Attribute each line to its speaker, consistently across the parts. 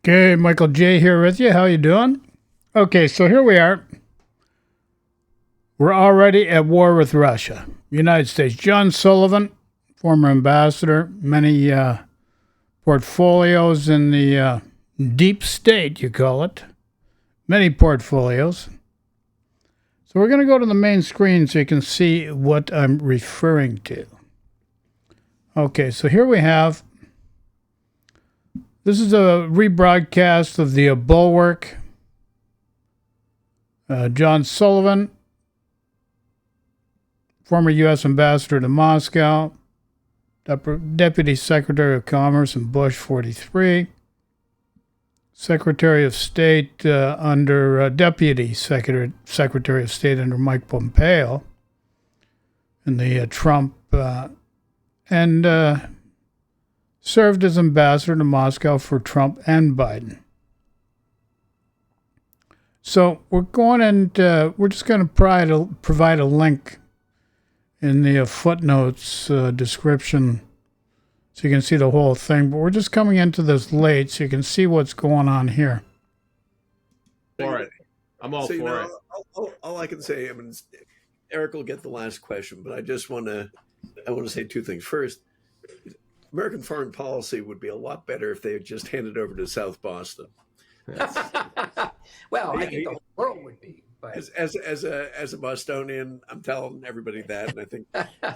Speaker 1: Okay, Michael J. here with you. How you doing? Okay, so here we are. We're already at war with Russia. United States. John Sullivan, former ambassador, many portfolios in the deep state, you call it. Many portfolios. So we're going to go to the main screen so you can see what I'm referring to. Okay, so here we have. This is a rebroadcast of the Bulwark. John Sullivan, former U.S. ambassador to Moscow, Deputy Secretary of Commerce in Bush 43, Secretary of State under Deputy Secretary of State under Mike Pompeo in the Trump, and served as ambassador to Moscow for Trump and Biden. So we're going and we're just going to provide a link in the footnotes description so you can see the whole thing. But we're just coming into this late so you can see what's going on here.
Speaker 2: For it. I'm all for it.
Speaker 3: All I can say, I mean, Eric will get the last question, but I want to say two things. First, American foreign policy would be a lot better if they had just handed over to South Boston.
Speaker 4: Well, I think the whole world would be. But
Speaker 3: as a Bostonian, I'm telling everybody that, and I think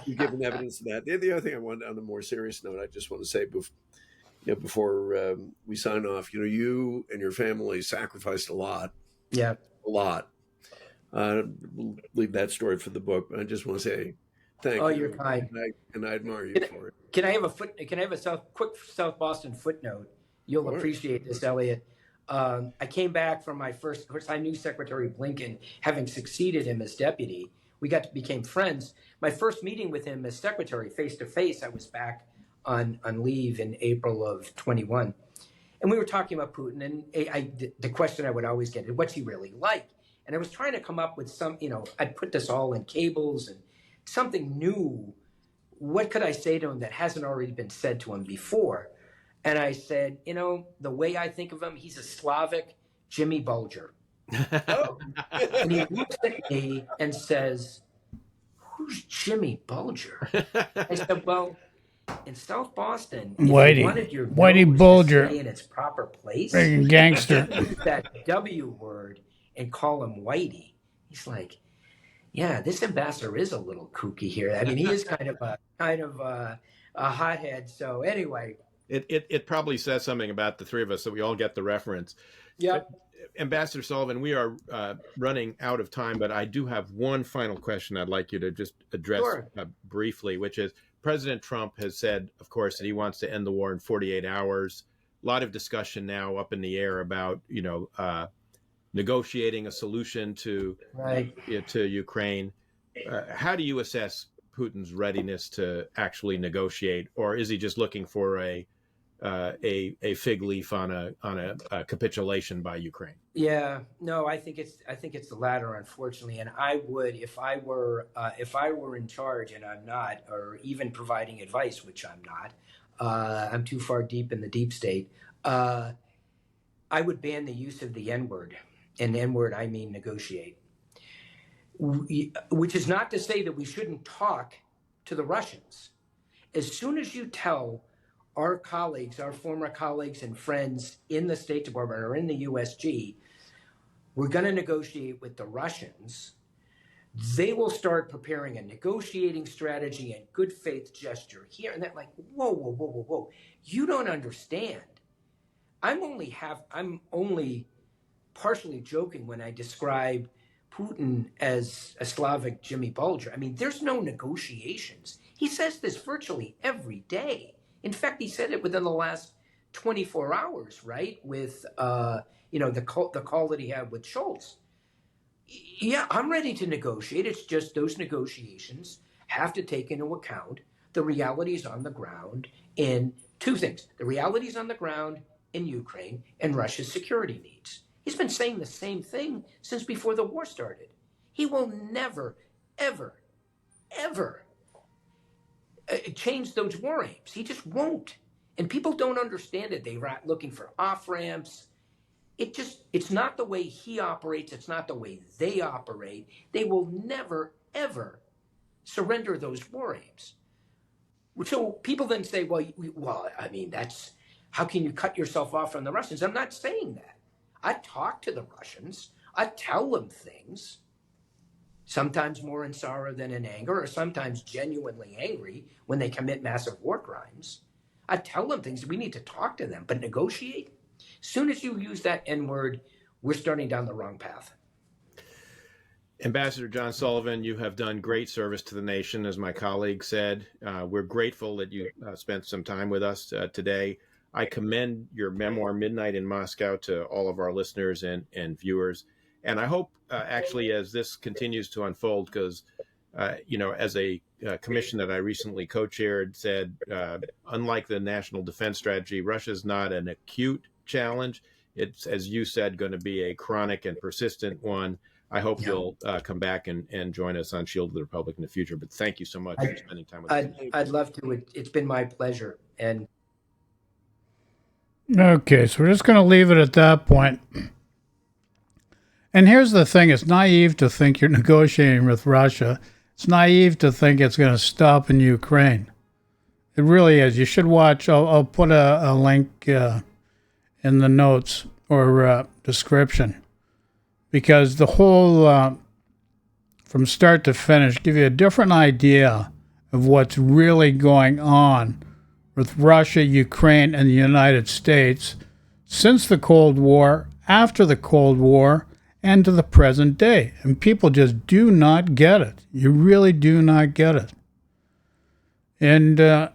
Speaker 3: you've given evidence of that. The other thing I want, on a more serious note, I just want to say before we sign off, you and your family sacrificed a lot.
Speaker 4: Yeah,
Speaker 3: a lot. We'll leave that story for the book. But I just want to say thank you.
Speaker 4: Oh, you're kind,
Speaker 3: and I admire you for it.
Speaker 4: Can I have a quick South Boston footnote? You'll appreciate this, Elliot. I came back from my first. Of course, I knew Secretary Blinken, having succeeded him as deputy. We became friends. My first meeting with him as secretary, face to face. I was back on leave in April of 21, and we were talking about Putin. And the question I would always get is, "What's he really like?" And I was trying to come up with some. I'd put this all in cables and something new. What could I say to him that hasn't already been said to him before? And I said, the way I think of him, he's a Slavic Jimmy Bulger. And he looks at me and says, "Who's Jimmy Bulger?" I said, "Well, in South Boston, if you wanted your
Speaker 1: Whitey Bulger
Speaker 4: to stay in its proper place,
Speaker 1: gangster,
Speaker 4: use that W word and call him Whitey." He's like, "Yeah, this ambassador is a little kooky here. I mean, he is kind of a hothead." So anyway.
Speaker 2: It probably says something about the three of us that we all get the reference.
Speaker 4: Yeah.
Speaker 2: Ambassador Sullivan, we are running out of time, but I do have one final question I'd like you to just address briefly, which is President Trump has said, of course, that he wants to end the war in 48 hours. A lot of discussion now up in the air about, negotiating a solution to Ukraine. How do you assess Putin's readiness to actually negotiate, or is he just looking for a fig leaf on a capitulation by Ukraine?
Speaker 4: Yeah, no, I think it's the latter, unfortunately. And I would, if I were in charge, and I'm not, or even providing advice, which I'm not, I'm too far deep in the deep state. I would ban the use of the N-word, and N-word I mean negotiate. Which is not to say that we shouldn't talk to the Russians. As soon as you tell our colleagues, our former colleagues and friends in the State Department or in the USG, we're going to negotiate with the Russians, they will start preparing a negotiating strategy and good faith gesture here and that. Like, whoa. You don't understand. I'm only partially joking when I describe Putin as a Slavic Jimmy Bulger. I mean, there's no negotiations. He says this virtually every day. In fact, he said it within the last 24 hours, right? With the call that he had with Schultz. Yeah, I'm ready to negotiate. It's just those negotiations have to take into account the realities on the ground in two things: the realities on the ground in Ukraine and Russia's security needs. He's been saying the same thing since before the war started. He will never, ever, ever change those war aims. He just won't. And people don't understand it. They're looking for off-ramps. It's not the way he operates. It's not the way they operate. They will never, ever surrender those war aims. So people then say, well, I mean, how can you cut yourself off from the Russians? I'm not saying that. I talk to the Russians. I tell them things, sometimes more in sorrow than in anger, or sometimes genuinely angry when they commit massive war crimes. I tell them things. We need to talk to them, but negotiate? As soon as you use that N word, we're starting down the wrong path.
Speaker 2: Ambassador John Sullivan, you have done great service to the nation, as my colleague said. We're grateful that you spent some time with us today. I commend your memoir, Midnight in Moscow, to all of our listeners and viewers. And I hope, actually, as this continues to unfold, because, as a commission that I recently co-chaired said, unlike the national defense strategy, Russia's not an acute challenge. It's, as you said, going to be a chronic and persistent one. I hope you'll come back and join us on Shield of the Republic in the future. But thank you so much for spending time with us.
Speaker 4: I'd love to. It's been my pleasure. And
Speaker 1: Okay, so we're just going to leave it at that point. And here's the thing. It's naive to think you're negotiating with Russia. It's naive to think it's going to stop in Ukraine. It really is. You should watch. I'll put a link in the notes or description, because the whole, from start to finish, give you a different idea of what's really going on with Russia, Ukraine, and the United States since the Cold War, after the Cold War, and to the present day. And people just do not get it. You really do not get it. And I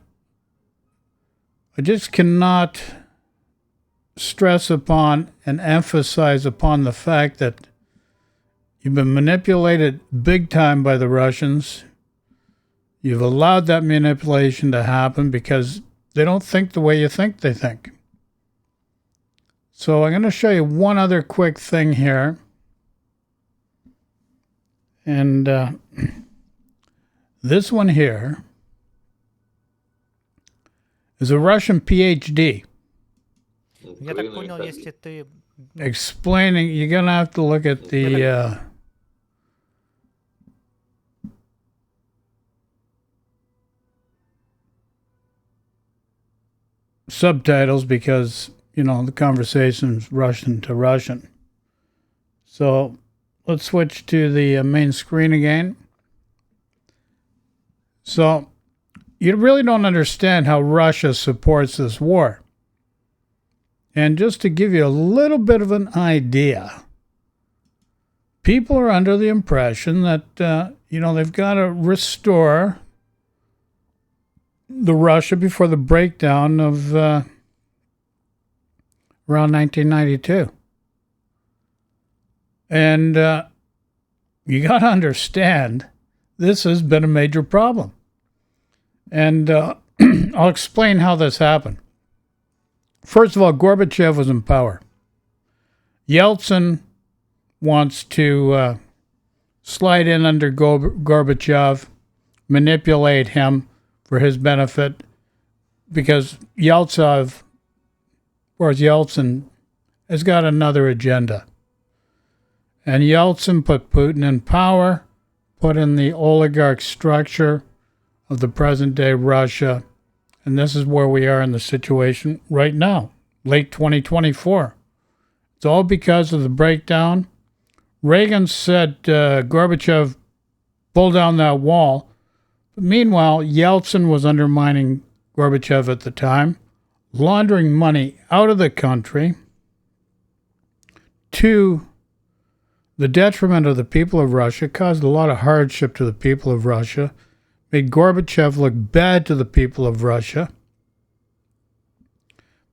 Speaker 1: just cannot stress upon and emphasize upon the fact that you've been manipulated big time by the Russians. You've allowed that manipulation to happen because they don't think the way you think they think. So I'm going to show you one other quick thing here. And this one here is a Russian PhD.
Speaker 5: Я так понял, если ты...
Speaker 1: Explaining, you're going to have to look at the subtitles, because, the conversation's Russian to Russian. So let's switch to the main screen again. So you really don't understand how Russia supports this war. And just to give you a little bit of an idea, people are under the impression that, they've got to restore the Russia before the breakdown of around 1992. And you got to understand, this has been a major problem. And I'll explain how this happened. First of all, Gorbachev was in power. Yeltsin wants to slide in under Gorbachev, manipulate him for his benefit, because Yeltsin has got another agenda. And Yeltsin put Putin in power, put in the oligarch structure of the present-day Russia, and this is where we are in the situation right now, late 2024. It's all because of the breakdown. Reagan said, Gorbachev, pull down that wall. But meanwhile, Yeltsin was undermining Gorbachev at the time, laundering money out of the country to the detriment of the people of Russia, caused a lot of hardship to the people of Russia, made Gorbachev look bad to the people of Russia.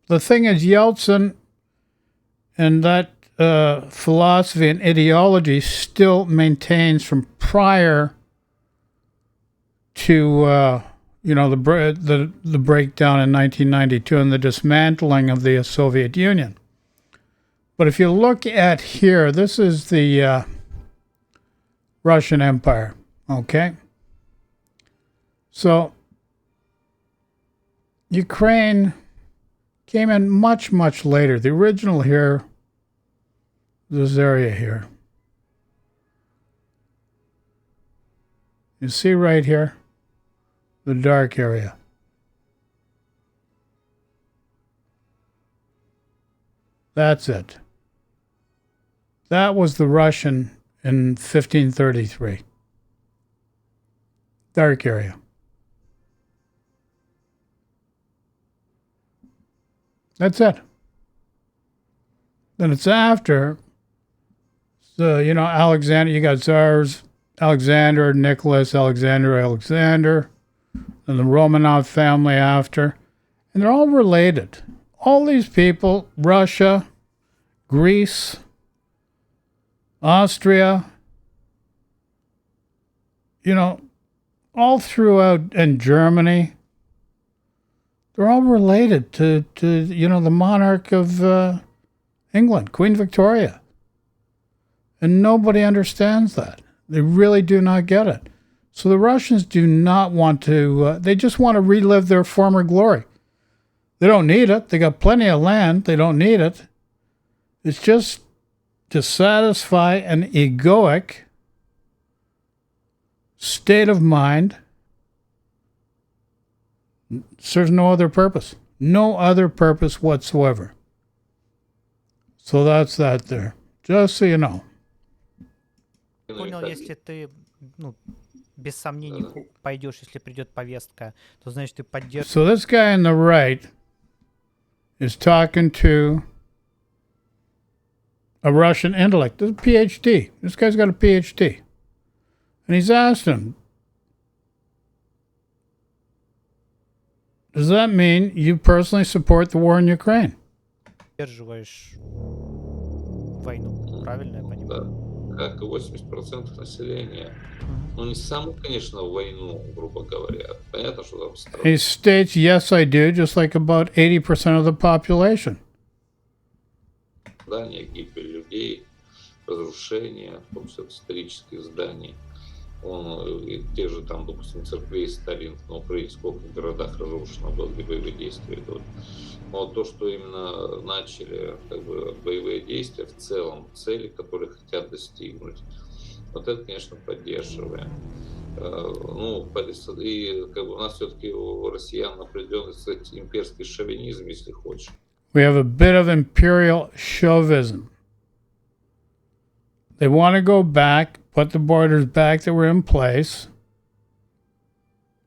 Speaker 1: The thing is, Yeltsin and that philosophy and ideology still maintains from prior to the breakdown in 1992 and the dismantling of the Soviet Union. But if you look at here, this is the Russian Empire, okay? So Ukraine came in much, much later. The original here, this area here. You see right here, the dark area. That's it. That was the Russian in 1533. Dark area. That's it. Then it's after, so, you know, Alexander, you got Tsars, Alexander, Nicholas, Alexander, and the Romanov family after. And they're all related. All these people, Russia, Greece, Austria, you know, all throughout, and Germany, they're all related to you know, the monarch of England, Queen Victoria. And nobody understands that. They really do not get it. So the Russians do not want to, they just want to relive their former glory. They don't need it. They got plenty of land. They don't need it. It's just to satisfy an egoic state of mind. Serves no other purpose. No other purpose whatsoever. So that's that there. Just so you know.
Speaker 5: Понял, если ты, ну, без сомнений пойдешь, если придет повестка, то значит ты поддержишь.
Speaker 1: So this guy on the right is talking to a Russian intellect, a PhD. This guy's got a PhD. And he's asked him, does that mean you personally support the war in Ukraine?
Speaker 5: Поддерживаешь войну, правильно я понимаю?
Speaker 6: Как и 80% населения. Ну, не саму, конечно, войну, грубо говоря. Понятно, что там страна.
Speaker 1: He states, yes, I do, just like about 80% of the population.
Speaker 6: Здания, гибель людей, разрушения, в том числе исторических зданий. И те же там, допустим, церквей старинных на Украине, сколько в городах разрушено было, где боевые действия идут. Но то, что именно начали как бы боевые действия в целом, цели, которые хотят достигнуть, вот это, конечно, поддерживаем. Ну, и как бы у нас все-таки у россиян определенный, кстати, имперский шовинизм, если хочешь.
Speaker 1: We have a bit of imperial chauvinism. They want to go back, put the borders back that were in place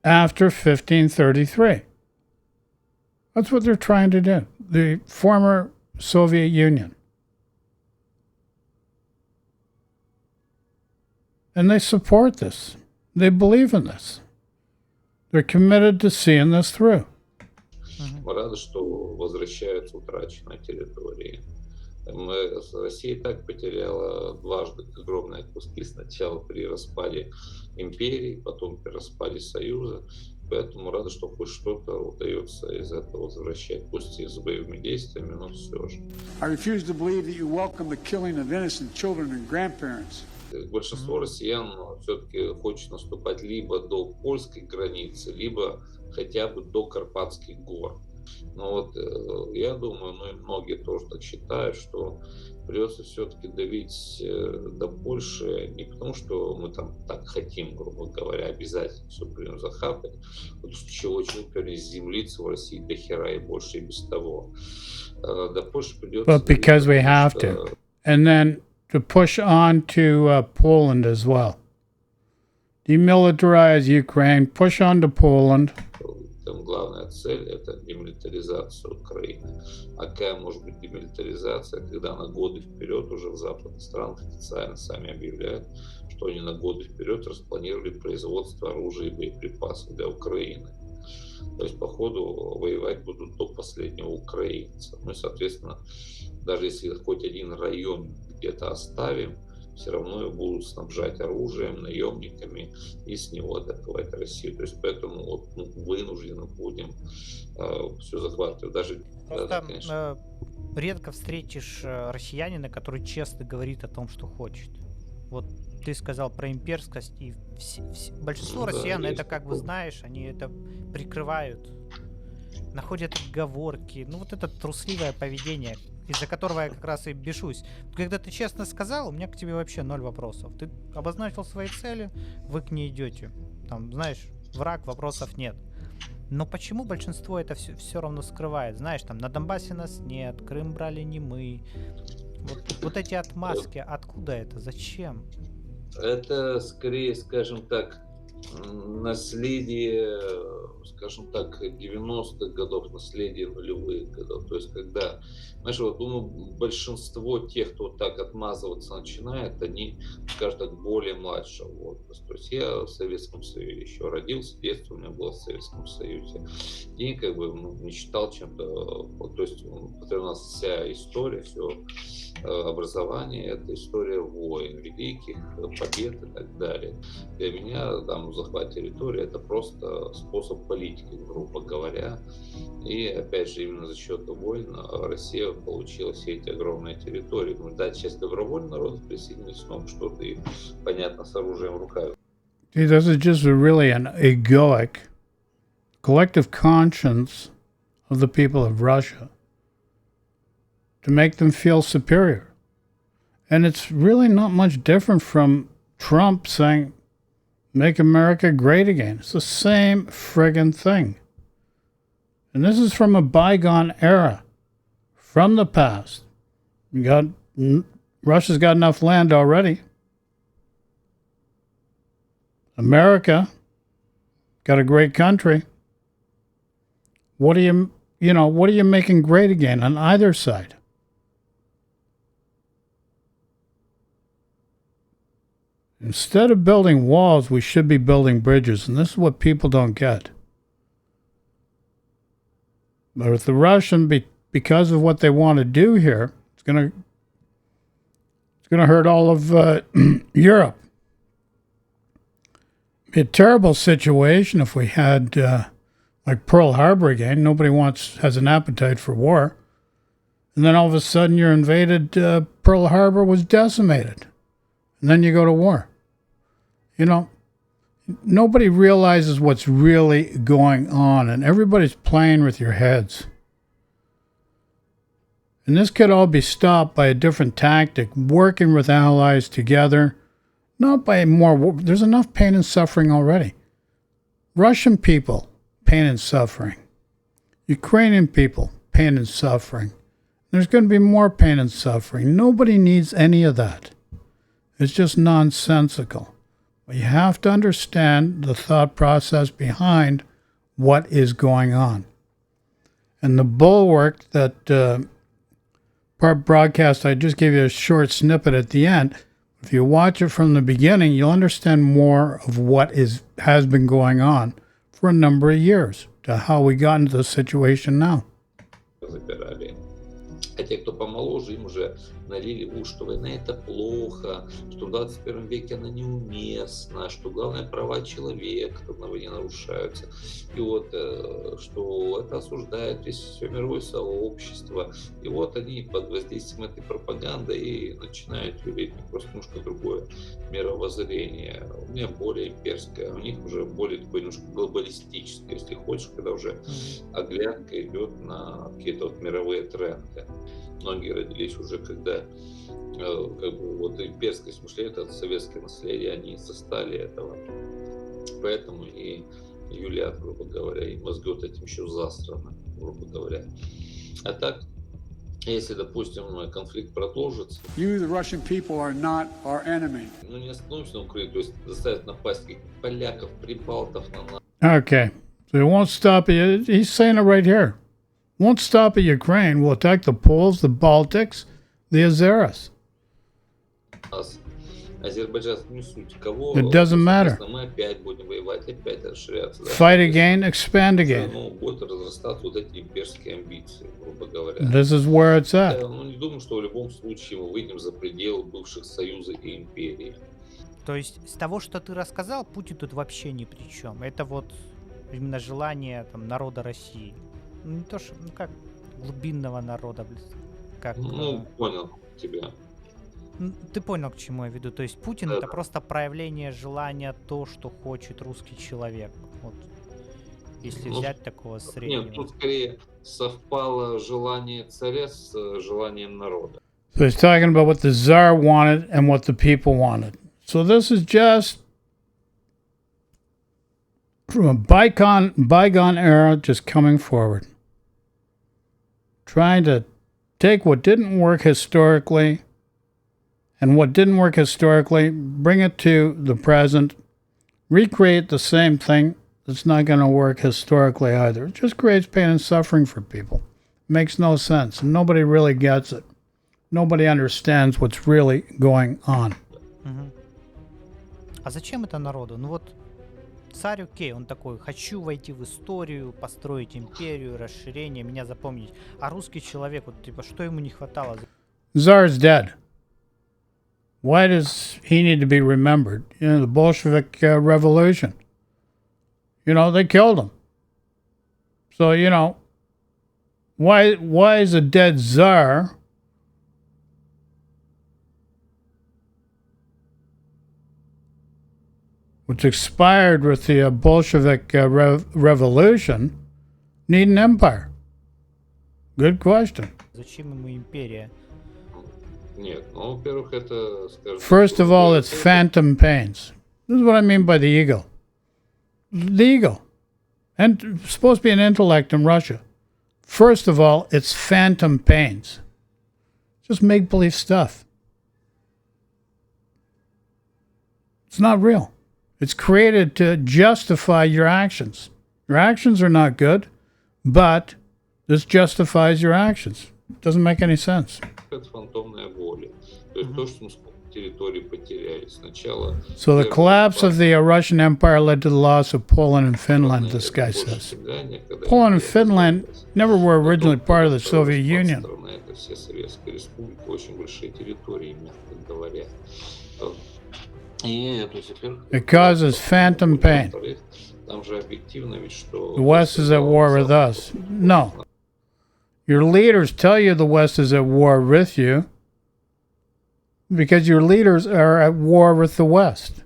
Speaker 1: after 1533. That's what they're trying to do. The former Soviet Union. And they support this. They believe in this. They're committed to seeing this through.
Speaker 6: Мы рады, что возвращаются утраченные территории. Россия и так потеряла дважды огромные куски. Сначала при распаде империи, потом при распаде Союза. Поэтому рады, что хоть что-то удается из этого возвращать. Пусть и с боевыми действиями, но все же.
Speaker 7: I refuse to believe that you welcome the killing of innocent children and grandparents.
Speaker 6: Большинство россиян все-таки хочет наступать либо до польской границы, либо хотя бы до Карпатских гор. Но вот я думаю, ну и многие тоже так считают, что придется все-таки давить до Польши не потому, что мы там так хотим, грубо говоря, обязательно все блин захапать, потому что чего очень землицы в России до хера и больше и без того. До Польши придется...
Speaker 1: But because we have to. And then to push on to Poland as well. Demilitarize Ukraine, push on to Poland.
Speaker 6: Там главная цель – это демилитаризация Украины. А какая может быть демилитаризация, когда на годы вперед уже в западных странах официально сами объявляют, что они на годы вперед распланировали производство оружия и боеприпасов для Украины. То есть, по ходу, воевать будут до последнего украинца. Ну и, соответственно, даже если хоть один район где-то оставим, все равно его будут снабжать оружием, наемниками и с него атаковать Россию. То есть поэтому вот, ну, вынуждены будем все захватывать. Даже,
Speaker 5: просто
Speaker 6: конечно.
Speaker 5: Редко встретишь россиянина, который честно говорит о том, что хочет. Вот ты сказал про имперскость, и большинство россиян, это как бы знаешь, они это прикрывают. находят отговорки. Ну, вот это трусливое поведение, из-за которого я как раз и бешусь. Когда ты честно сказал, у меня к тебе вообще 0 вопросов. Ты обозначил свои цели, вы к ней идете. Там, знаешь, враг, вопросов нет. Но почему большинство это все равно скрывает? Знаешь, там на Донбассе нас нет, Крым брали не мы. Вот эти отмазки, откуда это? Зачем?
Speaker 6: Это скорее, скажем так, наследие, скажем так, 90-х годов, наследие нулевых годов. То есть, когда, знаешь, вот, думаю, большинство тех, кто так отмазываться начинает, они, скажем так, более младшего возраста. То есть, я в Советском Союзе еще родился, детство у меня было в Советском Союзе. И как бы не считал чем-то, то есть, у нас вся история, все образование, это история войн, великих побед и так далее. Для меня там захват территории это просто способ политики, грубо говоря. И опять же именно за счет войн Россия получила все эти огромные территории. Ну да, сейчас добровольно народы присоединились, но что-то и понятно с оружием в руках.
Speaker 1: See, this is just really an egoic, collective conscience of the people of Russia to make them feel superior. And it's really not much different from Trump saying, make America great again. It's the same friggin' thing. And this is from a bygone era, from the past. Russia's got enough land already. America got a great country. What are you making great again on either side? Instead of building walls, we should be building bridges, and this is what people don't get. But if the Russian, because of what they want to do here, it's going to hurt all of Europe. It'd be a terrible situation if we had like Pearl Harbor again. Nobody has an appetite for war, and then all of a sudden you're invaded. Pearl Harbor was decimated. And then you go to war. You know, nobody realizes what's really going on, and everybody's playing with your heads. And this could all be stopped by a different tactic, working with allies together, not by more war. There's enough pain and suffering already. Russian people, pain and suffering. Ukrainian people, pain and suffering. There's going to be more pain and suffering. Nobody needs any of that. It's just nonsensical. But you have to understand the thought process behind what is going on. And the bulwark that part broadcast, I just gave you a short snippet at the end. If you watch it from the beginning, you'll understand more of what has been going on for a number of years to how we got into the situation now.
Speaker 6: А те, кто помоложе, им уже налили в уши, что война это плохо, что в 21 веке она неуместна, что главное права человека на войне нарушаются. И вот, что это осуждает все мировое сообщество. И вот они под воздействием этой пропаганды и начинают верить просто немножко другое мировоззрение. У меня более имперское, у них уже более такое немножко глобалистическое, если хочешь, когда уже оглядка идет на какие-то вот мировые тренды. Многие родились уже, когда как бы, вот имперское мышление, это советское наследие, они застали этого. Поэтому и юлят, грубо говоря, и мозги вот этим еще засраны, грубо говоря. А так, если, допустим, конфликт продолжится,
Speaker 7: You, the Russian people, are not our enemy.
Speaker 6: ну не остановимся на Украине, то есть заставят напасть каких-то поляков, прибалтов на нас.
Speaker 1: Okay, so it won't stop you. He's saying it right here. Won't stop at Ukraine. We'll attack the Poles, the Baltics, the Azeris.
Speaker 6: Азербайджан не суть кого.
Speaker 1: It doesn't matter.
Speaker 6: Мы опять будем воевать, опять расширяться. Да?
Speaker 1: Fight again, expand again.
Speaker 6: Ну, будут разрастаться вот эти имперские амбиции, грубо говоря.
Speaker 1: This is where it's at.
Speaker 6: Я не думаю, что в любом случае мы выйдем за пределы бывших союза и империи.
Speaker 5: То есть с того, что ты рассказал, Путин тут вообще ни при чем. Это вот именно желание там, народа России. Ну, не то, что, ну как глубинного народа, как...
Speaker 6: Ну, понял тебя.
Speaker 5: Ты понял, к чему я веду. То есть Путин это просто проявление желания то, что хочет русский человек. Вот. если
Speaker 6: Ну,
Speaker 5: взять такого
Speaker 6: нет,
Speaker 5: среднего.
Speaker 6: тут скорее совпало желание царя с желанием народа.
Speaker 1: So he's talking about what the Tsar wanted and what the people wanted. So this is just from a bygone era just coming forward. Trying to take what didn't work historically and what didn't work historically, bring it to the present, recreate the same thing that's not going to work historically either. It just creates pain and suffering for people. Makes no sense. And nobody really gets it. Nobody understands what's really going on.
Speaker 5: Мгм. А зачем это народу? Ну вот царь, окей, он такой, хочу войти в историю, построить империю, расширение, меня запомнить. А русский человек, вот типа, что ему не хватало?
Speaker 1: Tsar's dead. Why does he need to be remembered? You know, the Bolshevik Revolution. You know, they killed him. So, you know, why is a dead Tsar which expired with the Bolshevik Revolution need an empire? Good question.
Speaker 5: Зачем ему империя?
Speaker 6: Нет, ну, во-первых, это, скажем...
Speaker 1: First of all, it's phantom pains. This is what I mean by the ego. The ego. And it's supposed to be an intellect in Russia. First of all, it's phantom pains. Just make-believe stuff. It's not real. It's created to justify your actions. Your actions are not good, but this justifies your actions. It doesn't make any sense.
Speaker 6: Это фантомная воля. То есть то, что мы сколько территорий потеряли. Сначала...
Speaker 1: So the collapse of the Russian Empire led to the loss of Poland and Finland, this guy says. Poland and Finland never were originally part of the Soviet Union.
Speaker 6: Это все советские республики, очень большие территории, мягко говоря. И, то есть,
Speaker 1: It causes phantom pain.
Speaker 6: там же объективно ведь, что...
Speaker 1: The West is at war with us. No. Your leaders tell you the West is at war with you because your leaders are at war with the West.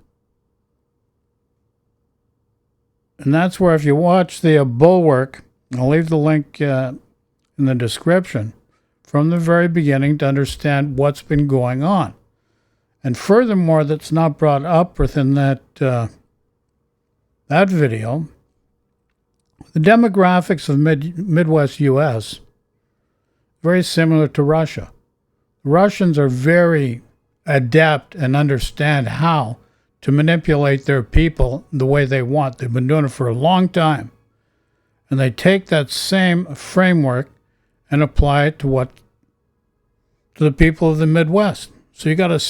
Speaker 1: And that's where, if you watch the Bulwark, I'll leave the link in the description, from the very beginning to understand what's been going on. And furthermore, that's not brought up within that video, the demographics of Midwest U.S., very similar to Russia. Russians are very adept and understand how to manipulate their people the way they want. They've been doing it for a long time. And they take that same framework and apply it to the people of the Midwest. So you got a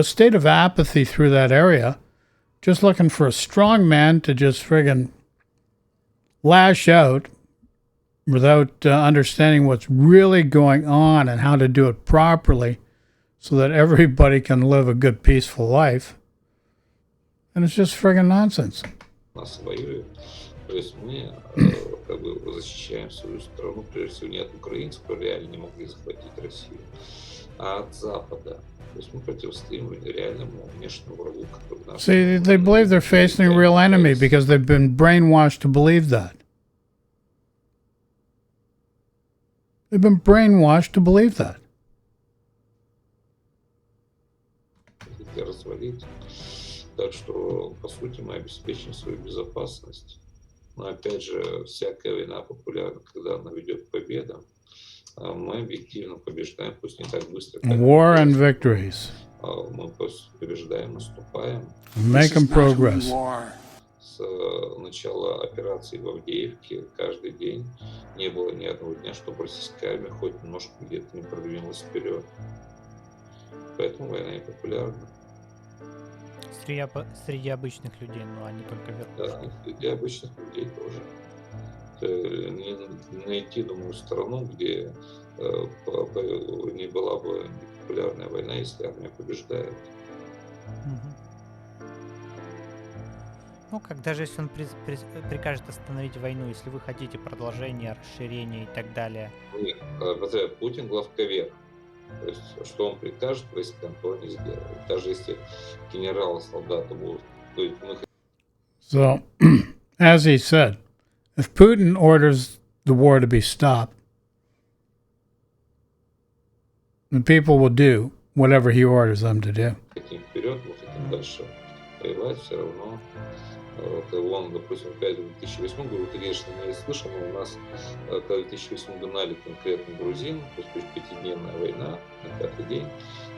Speaker 1: state of apathy through that area, just looking for a strong man to just friggin' lash out without understanding what's really going on and how to do it properly so that everybody can live a good, peaceful life. And it's just friggin' nonsense.
Speaker 6: Нас воюет. То есть мы как бы защищаем свою страну, прежде всего не от украинцев, которые реально не могли захватить Россию, а от Запада. То есть мы противостоим реальному внешнему врагу, который нас...
Speaker 1: See, they believe they're facing a real enemy because they've been brainwashed to believe that. They've been brainwashed to believe that.
Speaker 6: Развалить. Так что, по сути, мы обеспечим свою безопасность. Но, опять же, всякая война популярна, когда она ведет к победам. А мы объективно побеждаем, пусть не так быстро, как...
Speaker 1: War and victories.
Speaker 6: Мы побеждаем, наступаем.
Speaker 1: Making progress.
Speaker 6: С начала операции в Авдеевке каждый день не было ни одного дня, чтобы российская армия хоть немножко где-то не продвинулась вперед. Поэтому война и популярна.
Speaker 5: Среди обычных людей, но они только верхушки.
Speaker 6: Да, среди обычных людей тоже. Не найти, думаю, страну, где не была бы популярная война, если армия побеждает.
Speaker 5: Ну, как даже если он прикажет остановить войну, если вы хотите продолжения, расширения и так далее.
Speaker 6: Нет, Путин главковерх. То есть, что он прикажет, войска то не сделают. Даже если генералы, солдаты будут...
Speaker 1: So, as he said, If Putin orders the war to be stopped, the people will do whatever he orders them to do.
Speaker 6: Хотим вперед, мы хотим дальше воевать, все равно. Вон, допустим, опять в 2008 году, ты, конечно, не слышал, но у нас, когда в 2008 гнали конкретно грузин, то есть пятидневная война, на пятый день,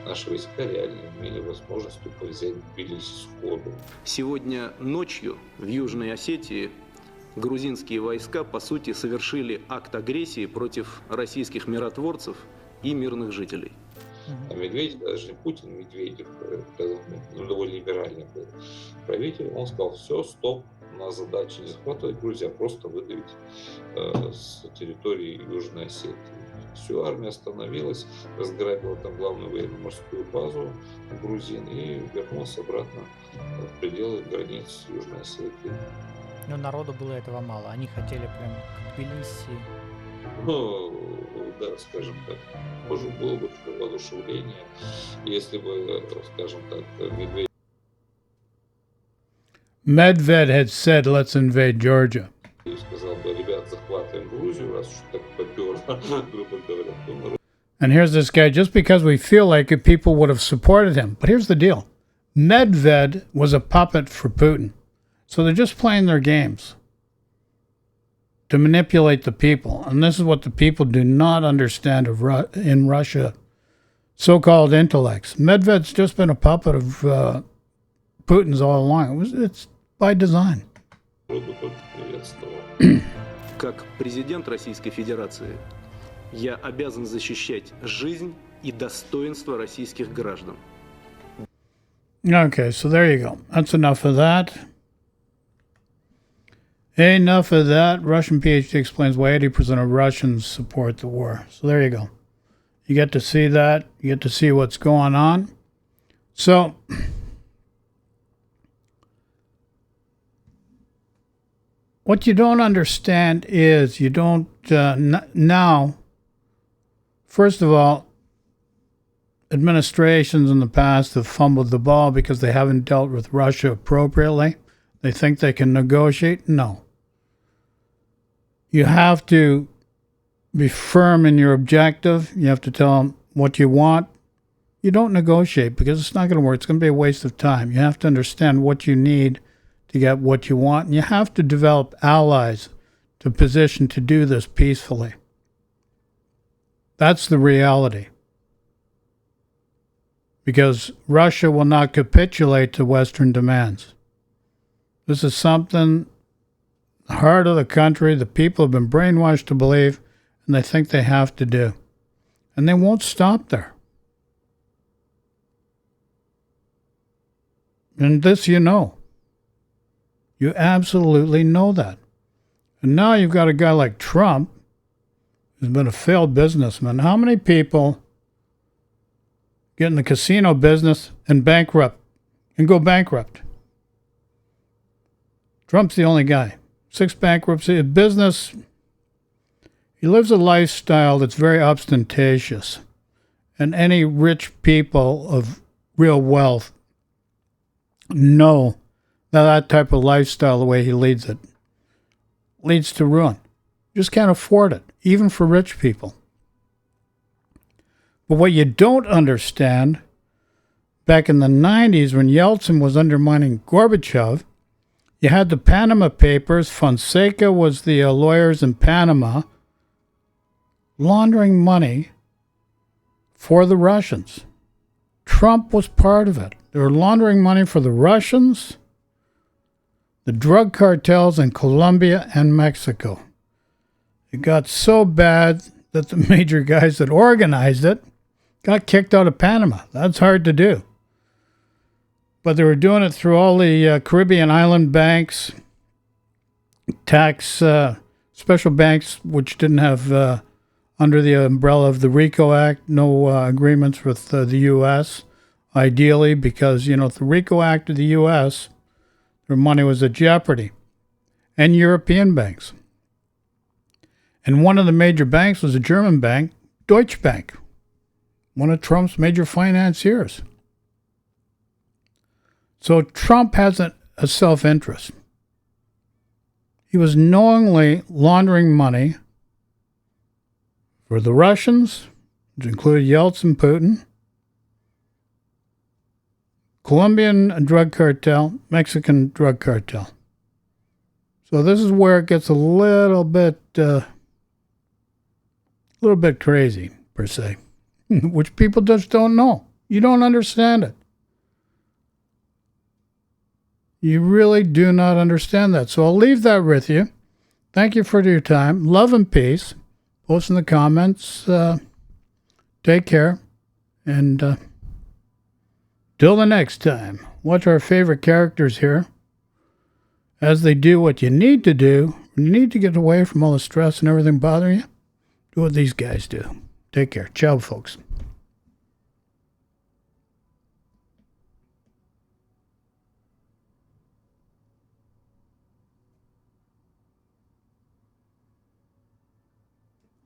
Speaker 6: наши войска реально имели возможность тупо взять Тбилиси сходу.
Speaker 8: Сегодня ночью в Южной Осетии грузинские войска, по сути, совершили акт агрессии против российских миротворцев и мирных жителей.
Speaker 6: А Медведев, даже не Путин, Медведев, довольно либеральный был правитель, он сказал, все, стоп, у нас задача не захватывать Грузию, а просто выдавить с территории Южной Осетии. Все, армия остановилась, разграбила там главную военно-морскую базу грузин и вернулась обратно в пределы границ Южной Осетии.
Speaker 5: Но народу было этого мало. Они хотели прям к Тбилиси.
Speaker 6: Ну, да, скажем так, может, было бы воодушевление, если бы, скажем так,
Speaker 1: Medved had said, let's invade Georgia.
Speaker 6: сказал бы, ребят, захватываем Грузию, раз уж так поперло, грубо говоря, то народ.
Speaker 1: And here's this guy, just because we feel like it, people would have supported him. But here's the deal. Medved was a puppet for Putin. So they're just playing their games to manipulate the people. And this is what the people do not understand in Russia. So-called intellects. Medved's just been a puppet of Putin's all along. It's by design.
Speaker 8: Как президент Российской Федерации я обязан защищать жизнь и достоинство российских граждан.
Speaker 1: Okay, so there you go. That's enough of that. Enough of that. Russian PhD explains why 80% of Russians support the war. So there you go. You get to see that. You get to see what's going on. So what you don't understand is you don't now, first of all, administrations in the past have fumbled the ball because they haven't dealt with Russia appropriately. They think they can negotiate. No. You have to be firm in your objective. You have to tell them what you want. You don't negotiate because it's not going to work. It's going to be a waste of time. You have to understand what you need to get what you want. And you have to develop allies to position to do this peacefully. That's the reality. Because Russia will not capitulate to Western demands. This is something, the heart of the country, the people have been brainwashed to believe, and they think they have to do. And they won't stop there. And this you know. You absolutely know that. And now you've got a guy like Trump, who's been a failed businessman. How many people get in the casino business and bankrupt and go bankrupt? Trump's the only guy. 6 bankruptcy, business. He lives a lifestyle that's very ostentatious. And any rich people of real wealth know that type of lifestyle, the way he leads it, leads to ruin. You just can't afford it, even for rich people. But what you don't understand, back in the 90s when Yeltsin was undermining Gorbachev, you had the Panama Papers. Fonseca was the lawyers in Panama laundering money for the Russians. Trump was part of it. They were laundering money for the Russians, the drug cartels in Colombia and Mexico. It got so bad that the major guys that organized it got kicked out of Panama. That's hard to do. But they were doing it through all the Caribbean island banks, tax special banks, which didn't have, under the umbrella of the RICO Act, no agreements with the U.S., ideally, because, the RICO Act of the U.S., their money was at jeopardy, and European banks. And one of the major banks was a German bank, Deutsche Bank, one of Trump's major financiers. So Trump has a self-interest. He was knowingly laundering money for the Russians, which included Yeltsin, Putin, Colombian drug cartel, Mexican drug cartel. So this is where it gets a little bit crazy, per se, which people just don't know. You don't understand it. You really do not understand that. So I'll leave that with you. Thank you for your time. Love and peace. Post in the comments. Take care. And till the next time, watch our favorite characters here as they do what you need to do. You need to get away from all the stress and everything bothering you. Do what these guys do. Take care. Ciao, folks.